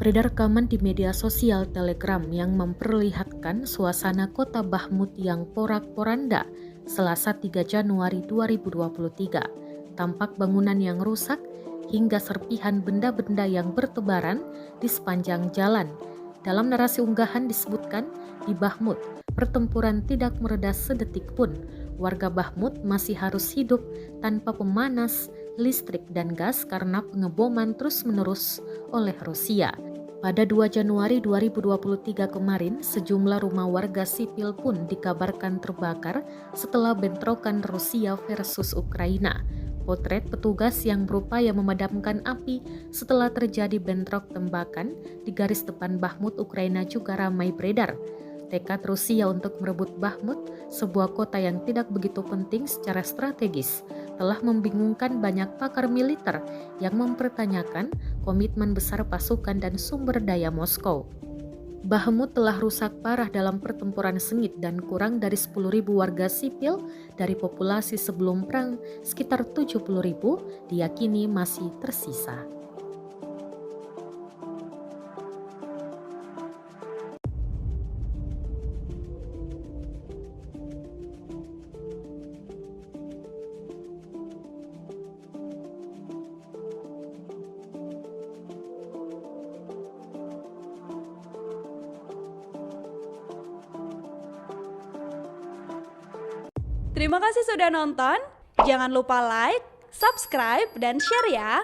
Beredar rekaman di media sosial Telegram yang memperlihatkan suasana kota Bahmut yang porak-poranda Selasa 3 Januari 2023. Tampak bangunan yang rusak hingga serpihan benda-benda yang bertebaran di sepanjang jalan. Dalam narasi unggahan disebutkan, di Bahmut, pertempuran tidak mereda sedetik pun. Warga Bahmut masih harus hidup tanpa pemanas, listrik, dan gas karena pengeboman terus-menerus oleh Rusia. Pada 2 Januari 2023 kemarin, sejumlah rumah warga sipil pun dikabarkan terbakar setelah bentrokan Rusia versus Ukraina. Potret petugas yang berupaya memadamkan api setelah terjadi bentrok tembakan di garis depan Bahmut, Ukraina juga ramai beredar. Tekad Rusia untuk merebut Bahmut, sebuah kota yang tidak begitu penting secara strategis, telah membingungkan banyak pakar militer yang mempertanyakan komitmen besar pasukan dan sumber daya Moskow. Bahmut telah rusak parah dalam pertempuran sengit dan kurang dari 10.000 warga sipil dari populasi sebelum perang sekitar 70.000 diyakini masih tersisa. Terima kasih sudah nonton. Jangan lupa like, subscribe, dan share ya.